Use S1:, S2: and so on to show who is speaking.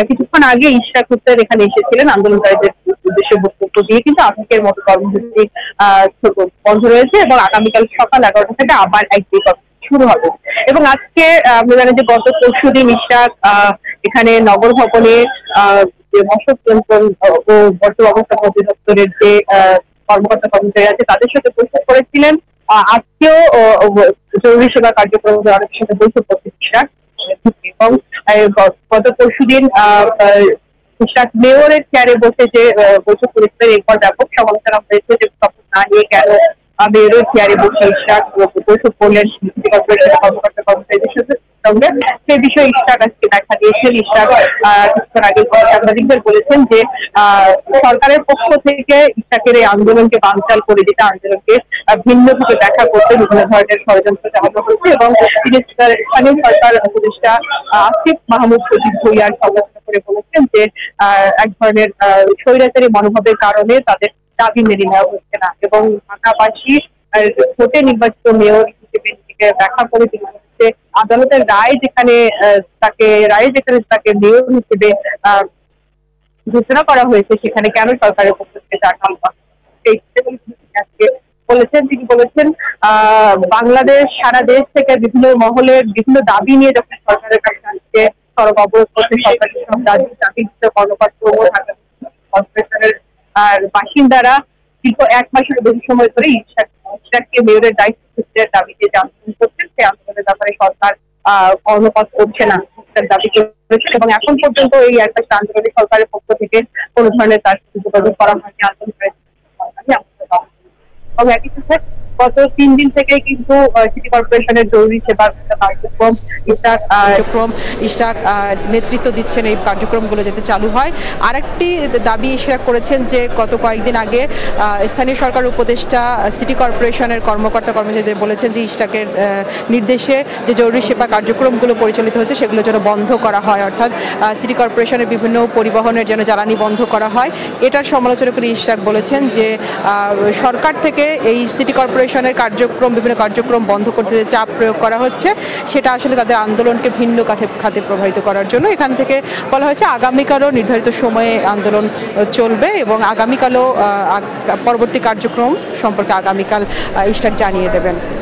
S1: কিছুক্ষণ আগে ইশরাক হোসেন এখানে এসেছিলেন আন্দোলনকারীদের উদ্দেশ্যে বক্তব্য দিয়ে, কিন্তু আজকের মতো কর্মসূচি বন্ধ রয়েছে এবং আগামীকাল সকাল 11টা থেকে আবার একদিন শুরু হবে। এবং আজকে আমরা জানি যে গত পরশুদিন ইশরাক এখানে নগর ভবনে যে মশক নিয়ন্ত্রণ ও বর্জ্য ব্যবস্থাপনা অধিদপ্তরের যে কর্মকর্তা কর্মচারী আছে তাদের সাথে বৈঠক করেছিলেন। আজকেও জরুরি সেবা কার্যক্রম অনেকের সাথে বৈঠক করতে ইশরাক। এবং গত পরশুদিন ইশরাক মেয়রের চেয়ারে বসে যে বৈঠক করেছিলেন, এরপর ব্যাপক সমালোচনা হয়েছে যে শপথ না নিয়ে কেন মেয়রের চেয়ারে বসে ইশরাক বৈঠক করলেন সিটি কর্পোরেশনের কর্মকর্তা কর্মচারীদের সঙ্গে। সে বিষয়ে ইশরাক আজকে দেখা দিয়েছেন। ইশরাক কিছুক্ষণ আগে সাংবাদিকদের বলেছেন যে সরকারের পক্ষ থেকে ইশরাকের এই আন্দোলনকে বানচাল করে দিতে, আন্দোলনকে ভিন্নভাবে দেখা করতে বিভিন্ন ধরনের ষড়যন্ত্র চালানো হচ্ছে। এবং তিনি স্থানীয় সরকার উপদেষ্টা আসিফ মাহমুদ সজীব ভুঁইয়ার সমালোচনা করে বলেছেন যে এক ধরনের স্বৈরাচারী মনোভাবের কারণে তাদের দাবি মেনে নেওয়া হচ্ছে না। এবং ঢাকাবাসী ভোটে নির্বাচিত মেয়র হিসেবে নিজেকে ব্যাখ্যা করে তিনি বলছে আদালতের রায় যেখানে তাকে মেয়র হিসেবে ঘোষণা করা হয়েছে সেখানে কেন সরকারের পক্ষ থেকে তিনি বলেছেন বাংলাদেশ সারা দেশ থেকে বিভিন্ন মহলের বিভিন্ন দাবি নিয়ে যখন সরকারের কাছে আসছে, সড়ক অবরোধ করতে সরকারের সব দাবি কর্মকর্তা ও ঢাকা কর্পোরেশনের বাসিন্দারা দীর্ঘ 1 মাসের বেশি সময় ধরে ইশরাককে মেয়রের দায়িত্ব সূত্রের দাবিতে যে আন্দোলন করছেন, সেই আন্দোলনের ব্যাপারে সরকার কর্ণপাত করছে না দাবি করেছে। এবং এখন পর্যন্ত এই একটা আন্দোলনে সরকারের পক্ষ থেকে কোনো ধরনের তার যোগাযোগ করা হয়নি আন্দোলন এবং একই সাথে গত 3 দিন থেকে কিন্তু সিটি কর্পোরেশনের জরুরি সেবা কার্যক্রম
S2: ইশরাক নেতৃত্ব দিচ্ছেন, এই কার্যক্রমগুলো যাতে চালু হয়। আরেকটি দাবি ইশরাক করেছেন যে গত কয়েকদিন আগে স্থানীয় সরকার উপদেষ্টা সিটি কর্পোরেশনের কর্মকর্তা কর্মচারীদের বলেছেন যে ইশরাকের নির্দেশে যে জরুরি সেবা কার্যক্রমগুলো পরিচালিত হচ্ছে সেগুলো যেন বন্ধ করা হয়, অর্থাৎ সিটি কর্পোরেশনের বিভিন্ন পরিবহনের যেন জ্বালানি বন্ধ করা হয়। এটার সমালোচনা করে ইশরাক বলেছেন যে সরকার থেকে এই সিটি কর্পোরেশনের বিভিন্ন কার্যক্রম বন্ধ করতে যে চাপ প্রয়োগ করা হচ্ছে সেটা আসলে তাদের আন্দোলনকে ভিন্ন খাতে প্রভাবিত করার জন্য। এখান থেকে বলা হয়েছে আগামীকালও নির্ধারিত সময়ে আন্দোলন চলবে এবং আগামীকালও পরবর্তী কার্যক্রম সম্পর্কে আগামীকাল ইশরাক জানিয়ে দেবেন।